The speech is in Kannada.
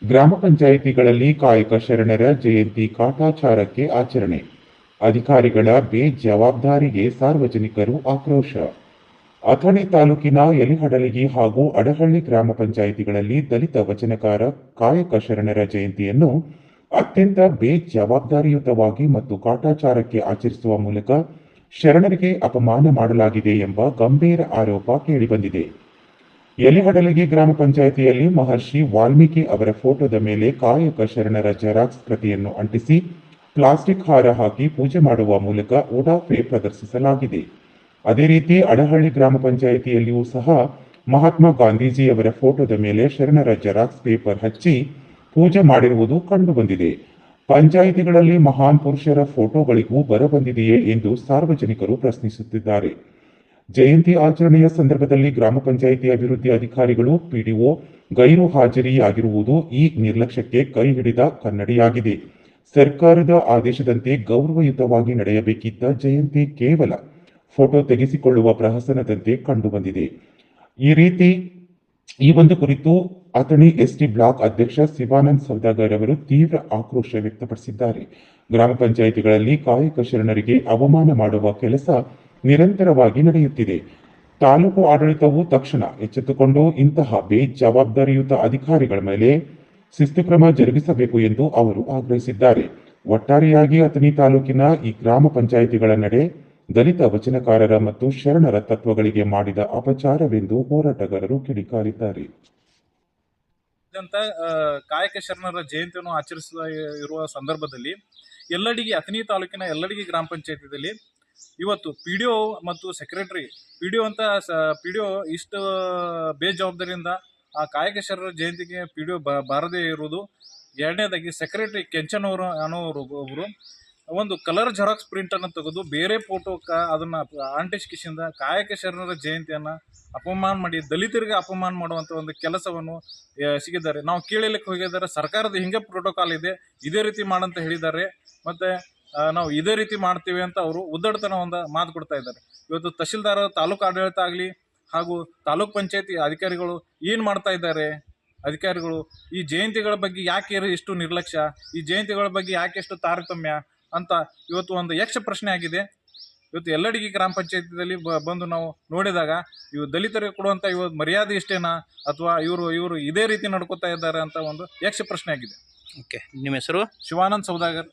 ಗ್ರಾಮ ಪಂಚಾಯಿತಿಗಳಲ್ಲಿ ಕಾಯಕ ಶರಣರ ಜಯಂತಿ ಕಾಟಾಚಾರಕ್ಕೆ ಆಚರಣೆ. ಅಧಿಕಾರಿಗಳ ಬೇಜವಾಬ್ದಾರಿಗೆ ಸಾರ್ವಜನಿಕರು ಆಕ್ರೋಶ. ಅಥಣಿ ತಾಲೂಕಿನ ಯಲಿಹಡಲಗಿ ಹಾಗೂ ಅಡಹಳ್ಳಿ ಗ್ರಾಮ ಪಂಚಾಯಿತಿಗಳಲ್ಲಿ ದಲಿತ ವಚನಕಾರ ಕಾಯಕ ಶರಣರ ಜಯಂತಿಯನ್ನು ಅತ್ಯಂತ ಬೇಜವಾಬ್ದಾರಿಯುತವಾಗಿ ಮತ್ತು ಕಾಟಾಚಾರಕ್ಕೆ ಆಚರಿಸುವ ಮೂಲಕ ಶರಣರಿಗೆ ಅಪಮಾನ ಮಾಡಲಾಗಿದೆ ಎಂಬ ಗಂಭೀರ ಆರೋಪ ಕೇಳಿಬಂದಿದೆ. ಯಲಿಹಡಲಗಿ ಗ್ರಾಮ ಪಂಚಾಯಿತಿಯಲ್ಲಿ ಮಹರ್ಷಿ ವಾಲ್ಮೀಕಿ ಅವರ ಫೋಟೋದ ಮೇಲೆ ಕಾಯಕ ಶರಣರ ಜೆರಾಕ್ಸ್ ಪ್ರತಿಯನ್ನು ಅಂಟಿಸಿ ಪ್ಲಾಸ್ಟಿಕ್ ಹಾರ ಹಾಕಿ ಪೂಜೆ ಮಾಡುವ ಮೂಲಕ ಉಡಾಫೆ ಪ್ರದರ್ಶಿಸಲಾಗಿದೆ. ಅದೇ ರೀತಿ ಅಡಹಳ್ಳಿ ಗ್ರಾಮ ಪಂಚಾಯಿತಿಯಲ್ಲಿಯೂ ಸಹ ಮಹಾತ್ಮ ಗಾಂಧೀಜಿಯವರ ಫೋಟೋದ ಮೇಲೆ ಶರಣರ ಜೆರಾಕ್ಸ್ ಪೇಪರ್ ಹಚ್ಚಿ ಪೂಜೆ ಮಾಡಿರುವುದು ಕಂಡುಬಂದಿದೆ. ಪಂಚಾಯಿತಿಗಳಲ್ಲಿ ಮಹಾನ್ ಪುರುಷರ ಫೋಟೋಗಳಿಗೂ ಬರಬಂದಿದೆಯೇ ಎಂದು ಸಾರ್ವಜನಿಕರು ಪ್ರಶ್ನಿಸುತ್ತಿದ್ದಾರೆ. ಜಯಂತಿ ಆಚರಣೆಯ ಸಂದರ್ಭದಲ್ಲಿ ಗ್ರಾಮ ಪಂಚಾಯಿತಿ ಅಭಿವೃದ್ಧಿ ಅಧಿಕಾರಿಗಳು ಪಿಡಿಒ ಗೈರು ಹಾಜರಿಯಾಗಿರುವುದು ಈ ನಿರ್ಲಕ್ಷ್ಯಕ್ಕೆ ಕೈ ಹಿಡಿದ ಕನ್ನಡಿಯಾಗಿದೆ. ಸರ್ಕಾರದ ಆದೇಶದಂತೆ ಗೌರವಯುತವಾಗಿ ನಡೆಯಬೇಕಿದ್ದ ಜಯಂತಿ ಕೇವಲ ಫೋಟೋ ತೆಗೆಸಿಕೊಳ್ಳುವ ಪ್ರಹಸನದಂತೆ ಕಂಡುಬಂದಿದೆ. ಈ ಒಂದು ಕುರಿತು ಅಥಣಿ ಎಸ್ಟಿ ಬ್ಲಾಕ್ ಅಧ್ಯಕ್ಷ ಶಿವಾನಂದ್ ಸೌದಾಗರ್ ಅವರು ತೀವ್ರ ಆಕ್ರೋಶ ವ್ಯಕ್ತಪಡಿಸಿದ್ದಾರೆ. ಗ್ರಾಮ ಪಂಚಾಯಿತಿಗಳಲ್ಲಿ ಕಾಯಕ ಶರಣರಿಗೆ ಅವಮಾನ ಮಾಡುವ ಕೆಲಸ ನಿರಂತರವಾಗಿ ನಡೆಯುತ್ತಿದೆ. ತಾಲೂಕು ಆಡಳಿತವು ತಕ್ಷಣ ಎಚ್ಚೆತ್ತುಕೊಂಡು ಇಂತಹ ಬೇಜವಾಬ್ದಾರಿಯುತ ಅಧಿಕಾರಿಗಳ ಮೇಲೆ ಶಿಸ್ತು ಕ್ರಮ ಜರುಗಿಸಬೇಕು ಎಂದು ಅವರು ಆಗ್ರಹಿಸಿದ್ದಾರೆ. ಒಟ್ಟಾರೆಯಾಗಿ ಅಥಣಿ ತಾಲೂಕಿನ ಈ ಗ್ರಾಮ ಪಂಚಾಯಿತಿಗಳ ನಡೆ ದಲಿತ ವಚನಕಾರರ ಮತ್ತು ಶರಣರ ತತ್ವಗಳಿಗೆ ಮಾಡಿದ ಅಪಚಾರವೆಂದು ಹೋರಾಟಗಾರರು ಕಿಡಿಕಾರಿದ್ದಾರೆ. ಕಾಯಕ ಶರಣರ ಜಯಂತಿಯನ್ನು ಆಚರಿಸುವ ಸಂದರ್ಭದಲ್ಲಿ ಅಥಣಿ ತಾಲೂಕಿನ ಯಲ್ಲಡಿಗಿ ಗ್ರಾಮ ಪಂಚಾಯತಿಯಲ್ಲಿ ಇವತ್ತು ಪಿಡಿಒ ಮತ್ತು ಸೆಕ್ರೆಟರಿ ಪಿಡಿಒ ಇಷ್ಟು ಬೇಜವಾಬ್ದಾರಿಯಿಂದ ಆ ಕಾಯಕ ಶರಣರ ಜಯಂತಿಗೆ ಪಿಡಿಒ ಬಾರದೇ ಇರುವುದು. ಎರಡನೇದಾಗಿ ಸೆಕ್ರೆಟರಿ ಕೆಂಚನ್ ಒಬ್ಬರು ಒಂದು ಕಲರ್ ಜೆರಾಕ್ಸ್ ಪ್ರಿಂಟ್ ಅನ್ನು ತೆಗೆದು ಬೇರೆ ಫೋಟೋ ಅದನ್ನ ಅಂಟಿಸಿಕಿಸಿಂದ ಕಾಯಕ ಶರಣರ ಜಯಂತಿಯನ್ನ ಅಪಮಾನ ಮಾಡಿ ದಲಿತರಿಗೆ ಅಪಮಾನ ಮಾಡುವಂತ ಒಂದು ಕೆಲಸವನ್ನು ಸಿಗಿದ್ದಾರೆ. ನಾವು ಕೇಳಲಿಕ್ಕೆ ಹೋಗಿದ್ದಾರೆ, ಸರ್ಕಾರದ ಹಿಂಗೆ ಪ್ರೋಟೋಕಾಲ್ ಇದೆ, ಇದೇ ರೀತಿ ಮಾಡಂತ ಹೇಳಿದ್ದಾರೆ. ಮತ್ತೆ ನಾವು ಇದೇ ರೀತಿ ಮಾಡ್ತೀವಿ ಅಂತ ಅವರು ಉದ್ದಡತನ ಒಂದು ಮಾತು ಕೊಡ್ತಾ ಇದ್ದಾರೆ. ಇವತ್ತು ತಹಶೀಲ್ದಾರ್, ತಾಲೂಕು ಆಡಳಿತ ಆಗಲಿ ಹಾಗೂ ತಾಲೂಕ್ ಪಂಚಾಯತಿ ಅಧಿಕಾರಿಗಳು ಏನು ಮಾಡ್ತಾ ಇದ್ದಾರೆ? ಅಧಿಕಾರಿಗಳು ಈ ಜಯಂತಿಗಳ ಬಗ್ಗೆ ಯಾಕೆ ಇಷ್ಟು ನಿರ್ಲಕ್ಷ್ಯ, ಈ ಜಯಂತಿಗಳ ಬಗ್ಗೆ ಯಾಕೆ ಎಷ್ಟು ತಾರತಮ್ಯ ಅಂತ ಇವತ್ತು ಒಂದು ಯಕ್ಷ ಪ್ರಶ್ನೆ ಆಗಿದೆ. ಇವತ್ತು ಯಲ್ಲಡಿಗಿ ಗ್ರಾಮ ಪಂಚಾಯತಿಯಲ್ಲಿ ಬಂದು ನಾವು ನೋಡಿದಾಗ ಇವು ದಲಿತರಿಗೆ ಕೊಡುವಂಥ ಇವತ್ತು ಮರ್ಯಾದೆ ಇಷ್ಟೇನಾ ಅಥವಾ ಇವರು ಇದೇ ರೀತಿ ನಡ್ಕೋತಾ ಇದ್ದಾರೆ ಅಂತ ಒಂದು ಯಕ್ಷ ಪ್ರಶ್ನೆ ಆಗಿದೆ. ಓಕೆ, ನಿಮ್ಮ ಹೆಸರು? ಶಿವಾನಂದ್ ಸೌದಾಗರ್.